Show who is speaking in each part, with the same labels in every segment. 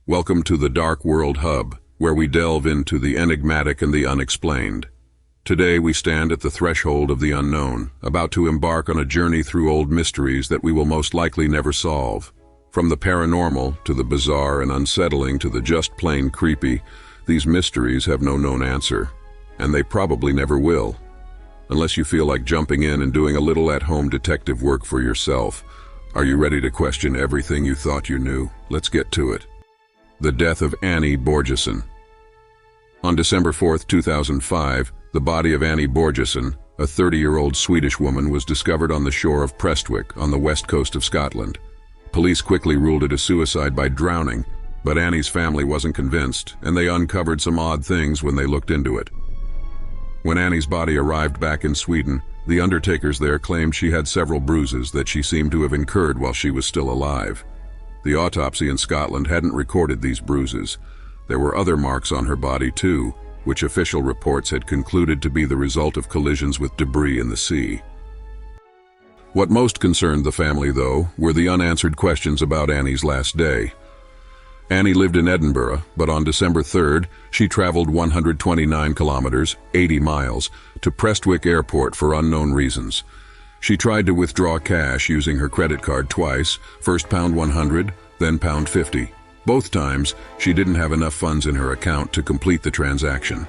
Speaker 1: Welcome to the Dark World Hub, where we delve into the enigmatic and the unexplained. Today we stand at the threshold of the unknown, about to embark on a journey through old mysteries that we will most likely never solve. From the paranormal, to the bizarre and unsettling, to the just plain creepy, these mysteries have no known answer, and they probably never will. Unless you feel like jumping in and doing a little at-home detective work for yourself. Are you ready to question everything you thought you knew? Let's get to it. The death of Annie Borjesson. On December 4, 2005, the body of Annie Borjesson, a 30-year-old Swedish woman, was discovered on the shore of Prestwick on the west coast of Scotland. Police quickly ruled it a suicide by drowning, but Annie's family wasn't convinced, and they uncovered some odd things when they looked into it. When Annie's body arrived back in Sweden, the undertakers there claimed she had several bruises that she seemed to have incurred while she was still alive. The autopsy in Scotland hadn't recorded these bruises. There were other marks on her body too, which official reports had concluded to be the result of collisions with debris in the sea. What most concerned the family, though, were the unanswered questions about Annie's last day. Annie lived in Edinburgh, but on December 3rd, she traveled 129 kilometers, 80 miles, to Prestwick Airport for unknown reasons. She tried to withdraw cash using her credit card twice, first £100, then £50. Both times, she didn't have enough funds in her account to complete the transaction.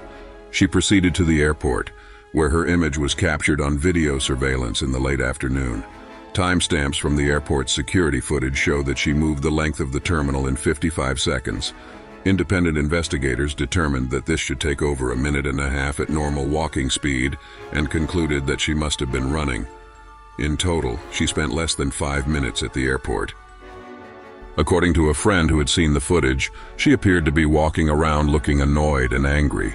Speaker 1: She proceeded to the airport, where her image was captured on video surveillance in the late afternoon. Timestamps from the airport's security footage show that she moved the length of the terminal in 55 seconds. Independent investigators determined that this should take over a minute and a half at normal walking speed and concluded that she must have been running. In total, she spent less than 5 minutes at the airport. According to a friend who had seen the footage, she appeared to be walking around looking annoyed and angry.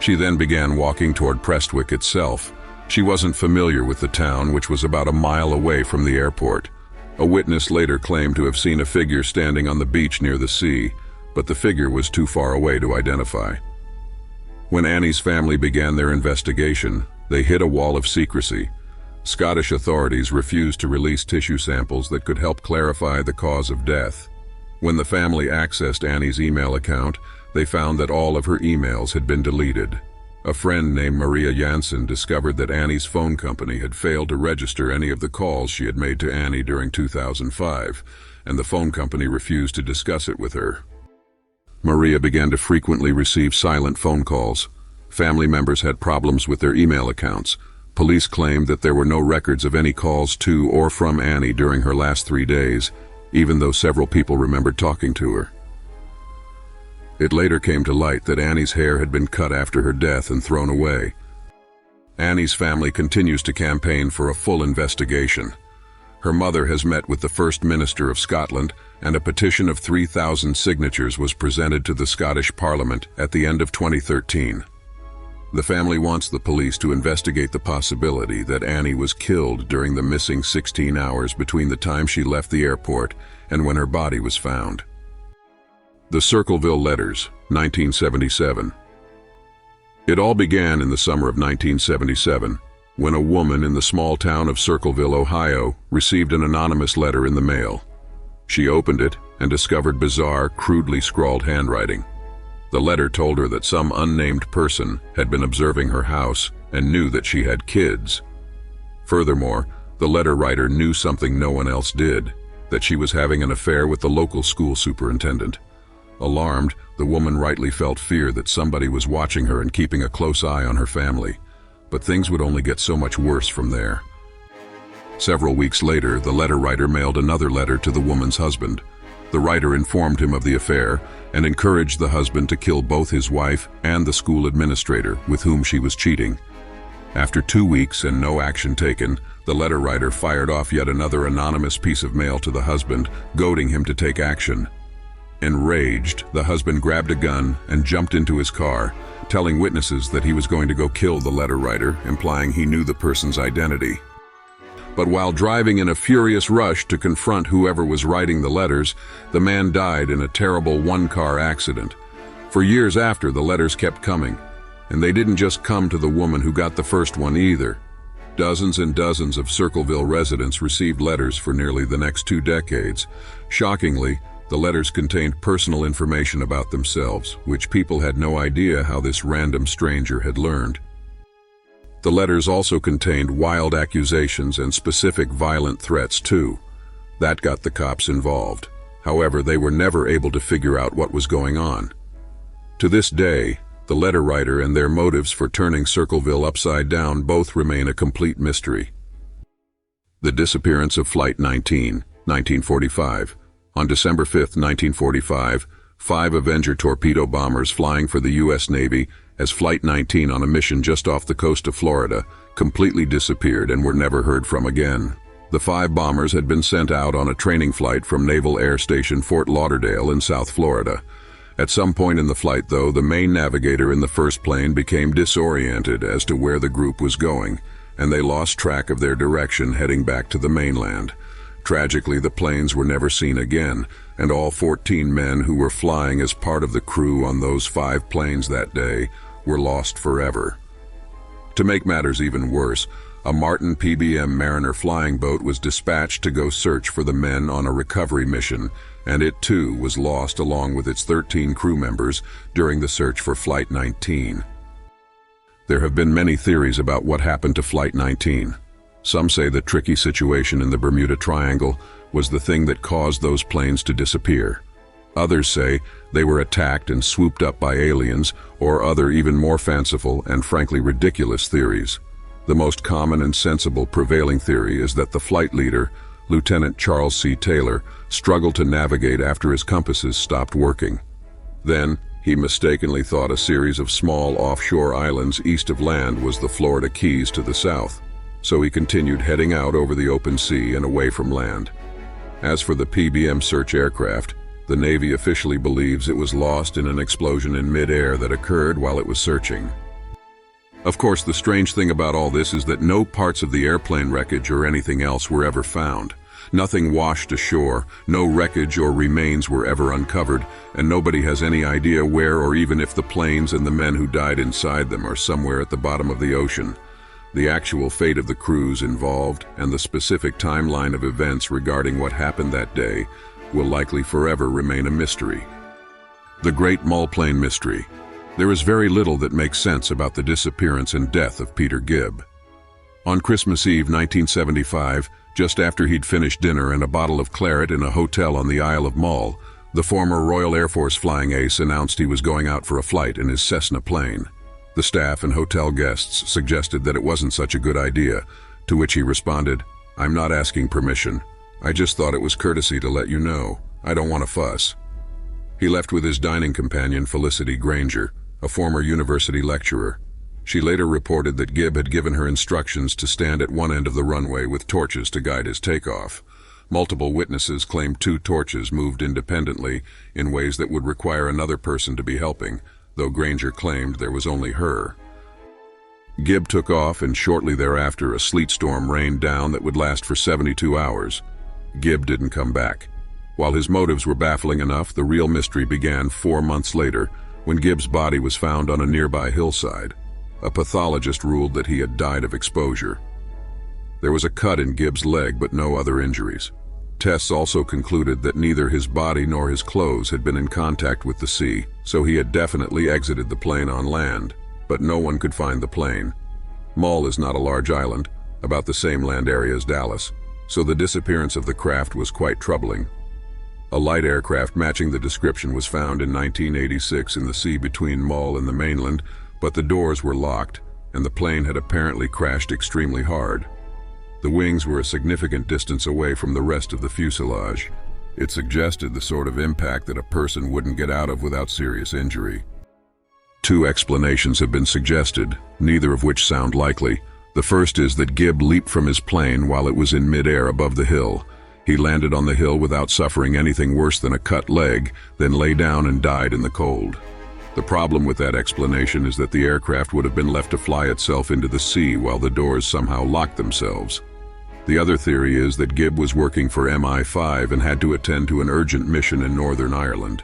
Speaker 1: She then began walking toward Prestwick itself. She wasn't familiar with the town, which was about a mile away from the airport. A witness later claimed to have seen a figure standing on the beach near the sea, but the figure was too far away to identify. When Annie's family began their investigation, they hit a wall of secrecy. Scottish authorities refused to release tissue samples that could help clarify the cause of death. When the family accessed Annie's email account, they found that all of her emails had been deleted. A friend named Maria Jansen discovered that Annie's phone company had failed to register any of the calls she had made to Annie during 2005, and the phone company refused to discuss it with her. Maria began to frequently receive silent phone calls. Family members had problems with their email accounts. Police claimed that there were no records of any calls to or from Annie during her last 3 days, even though several people remembered talking to her. It later came to light that Annie's hair had been cut after her death and thrown away. Annie's family continues to campaign for a full investigation. Her mother has met with the First Minister of Scotland, and a petition of 3,000 signatures was presented to the Scottish Parliament at the end of 2013. The family wants the police to investigate the possibility that Annie was killed during the missing 16 hours between the time she left the airport and when her body was found. The Circleville Letters, 1977. It all began in the summer of 1977, when a woman in the small town of Circleville, Ohio, received an anonymous letter in the mail. She opened it and discovered bizarre, crudely scrawled handwriting. The letter told her that some unnamed person had been observing her house and knew that she had kids. Furthermore, the letter writer knew something no one else did, that she was having an affair with the local school superintendent. Alarmed, the woman rightly felt fear that somebody was watching her and keeping a close eye on her family. But things would only get so much worse from there. Several weeks later, the letter writer mailed another letter to the woman's husband. The writer informed him of the affair and encouraged the husband to kill both his wife and the school administrator with whom she was cheating. After 2 weeks and no action taken, the letter writer fired off yet another anonymous piece of mail to the husband, goading him to take action. Enraged, the husband grabbed a gun and jumped into his car, telling witnesses that he was going to go kill the letter writer, implying he knew the person's identity. But while driving in a furious rush to confront whoever was writing the letters, the man died in a terrible one-car accident. For years after, the letters kept coming, and they didn't just come to the woman who got the first one either. Dozens and dozens of Circleville residents received letters for nearly the next 2 decades. Shockingly, The letters contained personal information about themselves, which people had no idea how this random stranger had learned. The letters also contained wild accusations and specific violent threats too. That got the cops involved. However, they were never able to figure out what was going on. To this day, the letter writer and their motives for turning Circleville upside down both remain a complete mystery. The disappearance of Flight 19, 1945. On December 5, 1945, 5 Avenger torpedo bombers flying for the U.S. Navy as Flight 19 on a mission just off the coast of Florida completely disappeared and were never heard from again. The 5 bombers had been sent out on a training flight from Naval Air Station Fort Lauderdale in South Florida. At some point in the flight, though, the main navigator in the first plane became disoriented as to where the group was going, and they lost track of their direction heading back to the mainland. Tragically, the planes were never seen again, and all 14 men who were flying as part of the crew on those 5 planes that day were lost forever. To make matters even worse, a Martin PBM Mariner flying boat was dispatched to go search for the men on a recovery mission, and it too was lost along with its 13 crew members during the search for Flight 19. There have been many theories about what happened to Flight 19. Some say the tricky situation in the Bermuda Triangle was the thing that caused those planes to disappear. Others say they were attacked and swooped up by aliens, or other even more fanciful and frankly ridiculous theories. The most common and sensible prevailing theory is that the flight leader, Lieutenant Charles C. Taylor, struggled to navigate after his compasses stopped working. Then, he mistakenly thought a series of small offshore islands east of land was the Florida Keys to the south. So he continued heading out over the open sea and away from land. As for the PBM search aircraft, the Navy officially believes it was lost in an explosion in mid-air that occurred while it was searching. Of course, the strange thing about all this is that no parts of the airplane wreckage or anything else were ever found. Nothing washed ashore, no wreckage or remains were ever uncovered, and nobody has any idea where or even if the planes and the men who died inside them are somewhere at the bottom of the ocean. The actual fate of the crews involved and the specific timeline of events regarding what happened that day will likely forever remain a mystery. The Great Mull Plane Mystery. There is very little that makes sense about the disappearance and death of Peter Gibb. On Christmas Eve 1975, just after he'd finished dinner and a bottle of claret in a hotel on the Isle of Mull, the former Royal Air Force flying ace announced he was going out for a flight in his Cessna plane. The staff and hotel guests suggested that it wasn't such a good idea, to which he responded, "I'm not asking permission. I just thought it was courtesy to let you know. I don't want to fuss." He left with his dining companion Felicity Granger, a former university lecturer. She later reported that Gibb had given her instructions to stand at one end of the runway with torches to guide his takeoff. Multiple witnesses claimed 2 torches moved independently in ways that would require another person to be helping, though Granger claimed there was only her. Gibb took off, and shortly thereafter a sleet storm rained down that would last for 72 hours. Gibb didn't come back. While his motives were baffling enough, the real mystery began 4 months later, when Gibb's body was found on a nearby hillside. A pathologist ruled that he had died of exposure. There was a cut in Gibb's leg, but no other injuries. Tests also concluded that neither his body nor his clothes had been in contact with the sea, so he had definitely exited the plane on land, but no one could find the plane. Mull is not a large island, about the same land area as Dallas, so the disappearance of the craft was quite troubling. A light aircraft matching the description was found in 1986 in the sea between Mull and the mainland, but the doors were locked, and the plane had apparently crashed extremely hard. The wings were a significant distance away from the rest of the fuselage. It suggested the sort of impact that a person wouldn't get out of without serious injury. 2 explanations have been suggested, neither of which sound likely. The first is that Gibb leaped from his plane while it was in midair above the hill. He landed on the hill without suffering anything worse than a cut leg, then lay down and died in the cold. The problem with that explanation is that the aircraft would have been left to fly itself into the sea while the doors somehow locked themselves. The other theory is that Gibb was working for MI5 and had to attend to an urgent mission in Northern Ireland.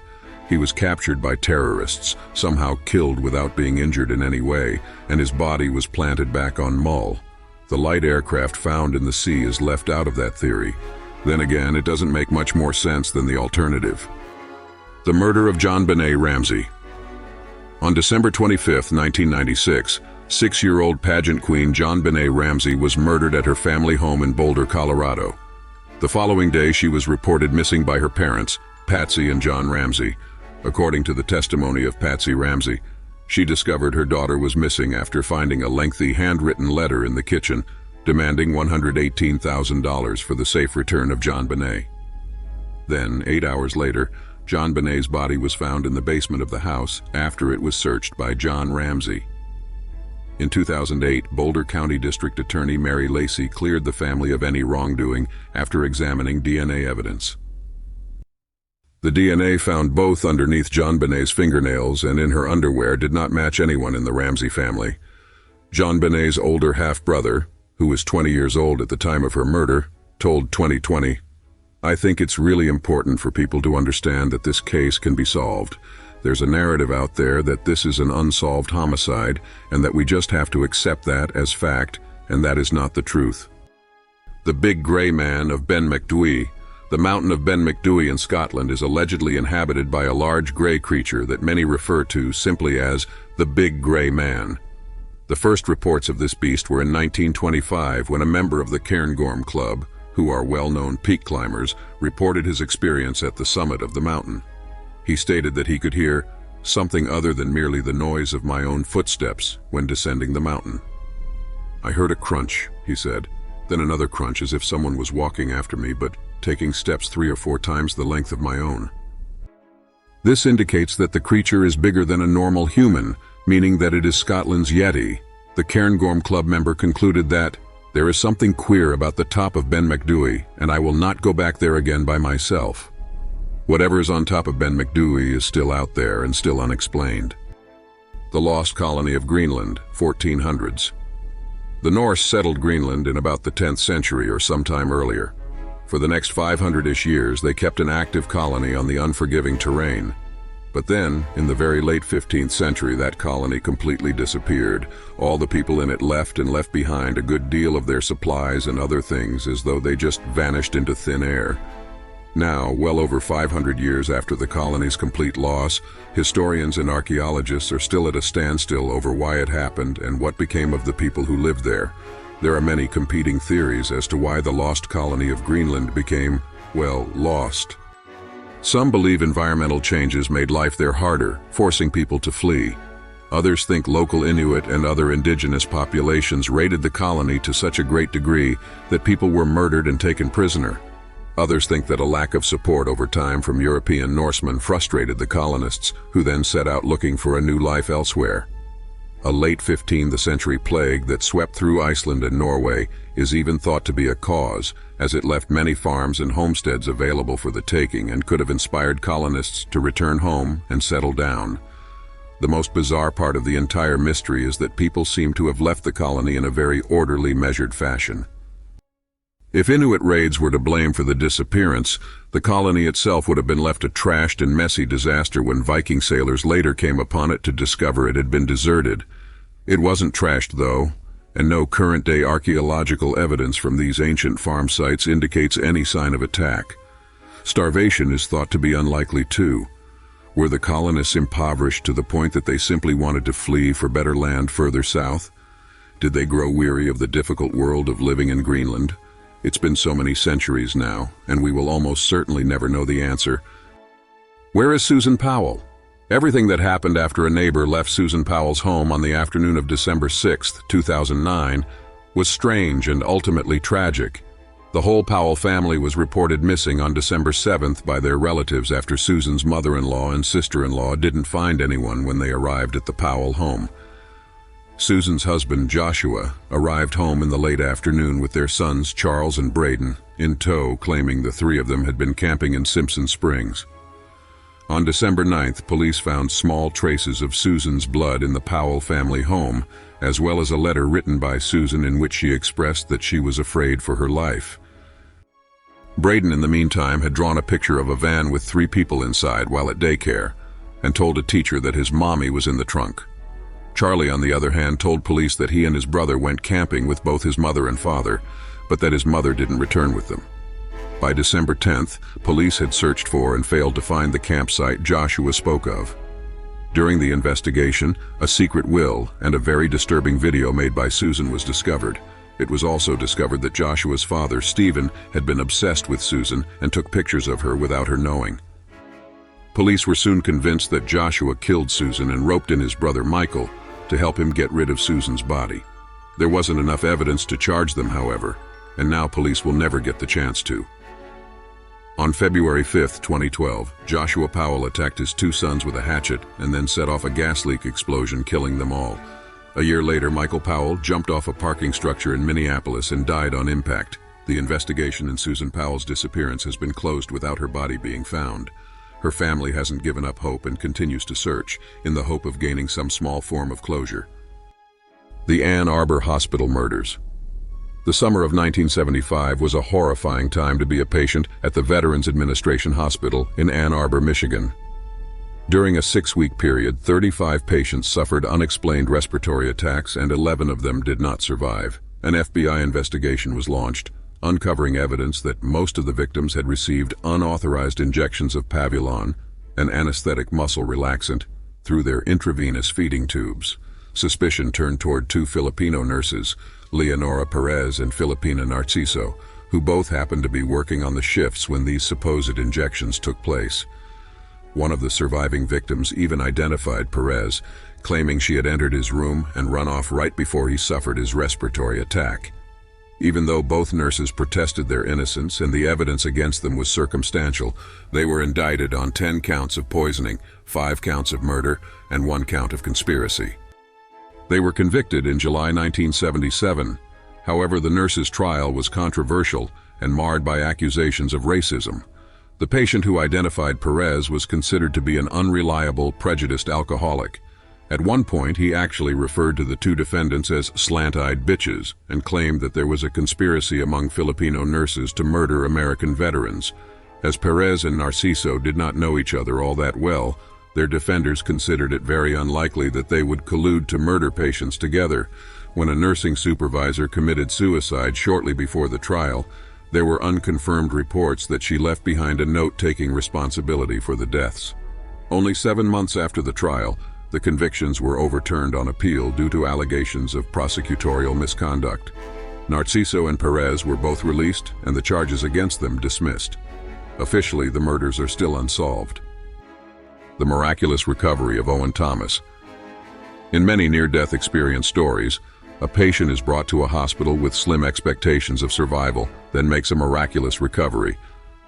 Speaker 1: He was captured by terrorists, somehow killed without being injured in any way, and his body was planted back on Mull. The light aircraft found in the sea is left out of that theory. Then again, it doesn't make much more sense than the alternative. The murder of JonBenet Ramsey. On December 25, 1996, 6-year-old pageant queen JonBenet Ramsey was murdered at her family home in Boulder, Colorado. The following day, she was reported missing by her parents, Patsy and John Ramsey. According to the testimony of Patsy Ramsey, she discovered her daughter was missing after finding a lengthy handwritten letter in the kitchen demanding $118,000 for the safe return of JonBenet. Then, 8 hours later, JonBenet's body was found in the basement of the house after it was searched by John Ramsey. In 2008, Boulder County District Attorney Mary Lacey cleared the family of any wrongdoing after examining DNA evidence. The DNA found both underneath JonBenet's fingernails and in her underwear did not match anyone in the Ramsey family. JonBenet's older half-brother, who was 20 years old at the time of her murder, told 2020, "I think it's really important for people to understand that this case can be solved. There's a narrative out there that this is an unsolved homicide and that we just have to accept that as fact, and that is not the truth." The Big Grey Man of Ben MacDhui. The mountain of Ben MacDhui in Scotland is allegedly inhabited by a large grey creature that many refer to simply as the Big Grey Man. The first reports of this beast were in 1925 when a member of the Cairngorm Club, who are well-known peak climbers, reported his experience at the summit of the mountain. He stated that he could hear something other than merely the noise of my own footsteps when descending the mountain. "I heard a crunch," he said, "then another crunch as if someone was walking after me but taking steps 3 or 4 times the length of my own." This indicates that the creature is bigger than a normal human, meaning that it is Scotland's Yeti. The Cairngorm Club member concluded that, "There is something queer about the top of Ben MacDhui, and I will not go back there again by myself." Whatever is on top of Ben MacDhui is still out there and still unexplained. The lost colony of Greenland, 1400s. The Norse settled Greenland in about the 10th century or sometime earlier. For the next 500-ish years, they kept an active colony on the unforgiving terrain. But then, in the very late 15th century, that colony completely disappeared. All the people in it left and left behind a good deal of their supplies and other things as though they just vanished into thin air. Now, well over 500 years after the colony's complete loss, historians and archaeologists are still at a standstill over why it happened and what became of the people who lived there. There are many competing theories as to why the lost colony of Greenland became, well, lost. Some believe environmental changes made life there harder, forcing people to flee. Others think local Inuit and other indigenous populations raided the colony to such a great degree that people were murdered and taken prisoner. Others think that a lack of support over time from European Norsemen frustrated the colonists, who then set out looking for a new life elsewhere. A late 15th century plague that swept through Iceland and Norway is even thought to be a cause, as it left many farms and homesteads available for the taking and could have inspired colonists to return home and settle down. The most bizarre part of the entire mystery is that people seem to have left the colony in a very orderly, measured fashion. If Inuit raids were to blame for the disappearance, the colony itself would have been left a trashed and messy disaster when Viking sailors later came upon it to discover it had been deserted. It wasn't trashed, though, and no current-day archaeological evidence from these ancient farm sites indicates any sign of attack. Starvation is thought to be unlikely, too. Were the colonists impoverished to the point that they simply wanted to flee for better land further south? Did they grow weary of the difficult world of living in Greenland? It's been so many centuries now, and we will almost certainly never know the answer. Where is Susan Powell? Everything that happened after a neighbor left Susan Powell's home on the afternoon of December 6, 2009, was strange and ultimately tragic. The whole Powell family was reported missing on December 7th by their relatives after Susan's mother-in-law and sister-in-law didn't find anyone when they arrived at the Powell home. Susan's husband, Joshua, arrived home in the late afternoon with their sons, Charles and Braden, in tow, claiming the 3 of them had been camping in Simpson Springs. On December 9th, police found small traces of Susan's blood in the Powell family home, as well as a letter written by Susan in which she expressed that she was afraid for her life. Braden, in the meantime, had drawn a picture of a van with 3 people inside while at daycare, and told a teacher that his mommy was in the trunk. Charlie, on the other hand, told police that he and his brother went camping with both his mother and father, but that his mother didn't return with them. By December 10th, police had searched for and failed to find the campsite Joshua spoke of. During the investigation, a secret will and a very disturbing video made by Susan was discovered. It was also discovered that Joshua's father, Stephen, had been obsessed with Susan and took pictures of her without her knowing. Police were soon convinced that Joshua killed Susan and roped in his brother Michael to help him get rid of Susan's body. There wasn't enough evidence to charge them, however, and now police will never get the chance to. On February 5, 2012, Joshua Powell attacked his two sons with a hatchet and then set off a gas leak explosion, killing them all. A year later, Michael Powell jumped off a parking structure in Minneapolis and died on impact. The investigation in Susan Powell's disappearance has been closed without her body being found. Her family hasn't given up hope and continues to search, in the hope of gaining some small form of closure. The Ann Arbor Hospital Murders. The summer of 1975 was a horrifying time to be a patient at the Veterans Administration Hospital in Ann Arbor, Michigan. During a 6-week period, 35 patients suffered unexplained respiratory attacks and 11 of them did not survive. An FBI investigation was launched, uncovering evidence that most of the victims had received unauthorized injections of Pavilon, an anesthetic muscle relaxant, through their intravenous feeding tubes. Suspicion turned toward two Filipino nurses, Leonora Perez and Filipina Narciso, who both happened to be working on the shifts when these supposed injections took place. One of the surviving victims even identified Perez, claiming she had entered his room and run off right before he suffered his respiratory attack. Even though both nurses protested their innocence and the evidence against them was circumstantial, they were indicted on 10 counts of poisoning, 5 counts of murder, and 1 count of conspiracy. They were convicted in July 1977. However, the nurses' trial was controversial and marred by accusations of racism. The patient who identified Perez was considered to be an unreliable, prejudiced alcoholic. At one point, he actually referred to the two defendants as slant-eyed bitches and claimed that there was a conspiracy among Filipino nurses to murder American veterans. As Perez and Narciso did not know each other all that well, their defenders considered it very unlikely that they would collude to murder patients together. When a nursing supervisor committed suicide shortly before the trial, there were unconfirmed reports that she left behind a note taking responsibility for the deaths. Only 7 months after the trial, the convictions were overturned on appeal due to allegations of prosecutorial misconduct. Narciso and Perez were both released and the charges against them dismissed. Officially, the murders are still unsolved. The miraculous recovery of Owen Thomas. In many near-death experience stories, a patient is brought to a hospital with slim expectations of survival, then makes a miraculous recovery.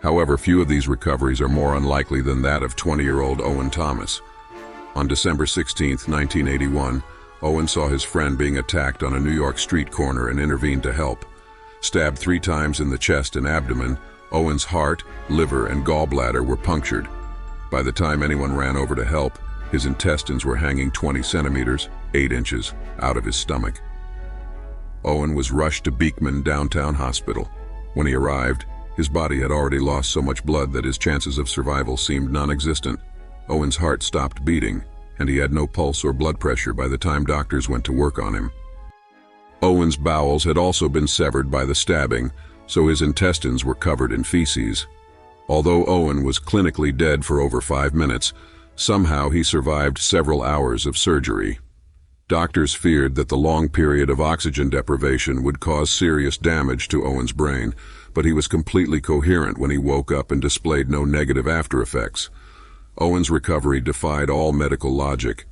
Speaker 1: However, few of these recoveries are more unlikely than that of 20-year-old Owen Thomas. On December 16, 1981, Owen saw his friend being attacked on a New York street corner and intervened to help. Stabbed 3 times in the chest and abdomen, Owen's heart, liver, and gallbladder were punctured. By the time anyone ran over to help, his intestines were hanging 20 centimeters, 8 inches, out of his stomach. Owen was rushed to Beekman Downtown Hospital. When he arrived, his body had already lost so much blood that his chances of survival seemed non-existent. Owen's heart stopped beating, and he had no pulse or blood pressure by the time doctors went to work on him. Owen's bowels had also been severed by the stabbing, so his intestines were covered in feces. Although Owen was clinically dead for over 5 minutes, somehow he survived several hours of surgery. Doctors feared that the long period of oxygen deprivation would cause serious damage to Owen's brain, but he was completely coherent when he woke up and displayed no negative after effects. Owen's recovery defied all medical logic.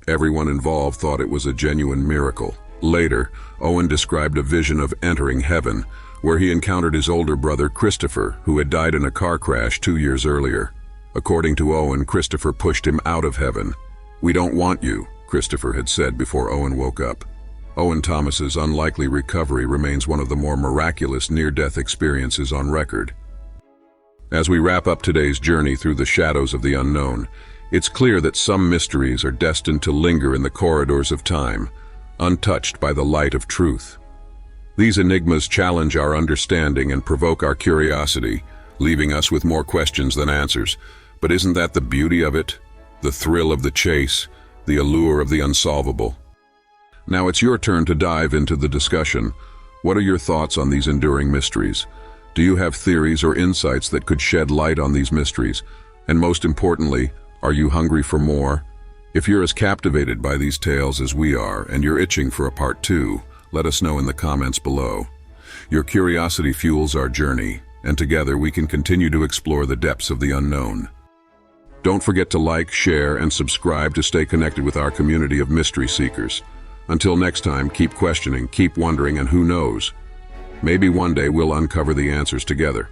Speaker 1: Everyone involved thought it was a genuine miracle. Later, Owen described a vision of entering heaven, where he encountered his older brother Christopher, who had died in a car crash 2 years earlier. According to Owen, Christopher pushed him out of heaven. "We don't want you," Christopher had said before Owen woke up. Owen Thomas's unlikely recovery remains one of the more miraculous near-death experiences on record. As we wrap up today's journey through the shadows of the unknown, it's clear that some mysteries are destined to linger in the corridors of time, untouched by the light of truth. These enigmas challenge our understanding and provoke our curiosity, leaving us with more questions than answers. But isn't that the beauty of it? The thrill of the chase, the allure of the unsolvable. Now it's your turn to dive into the discussion. What are your thoughts on these enduring mysteries? Do you have theories or insights that could shed light on these mysteries? And most importantly, are you hungry for more? If you're as captivated by these tales as we are, and you're itching for a part 2, let us know in the comments below. Your curiosity fuels our journey, and together we can continue to explore the depths of the unknown. Don't forget to like, share, and subscribe to stay connected with our community of mystery seekers. Until next time, keep questioning, keep wondering, and who knows? Maybe one day we'll uncover the answers together.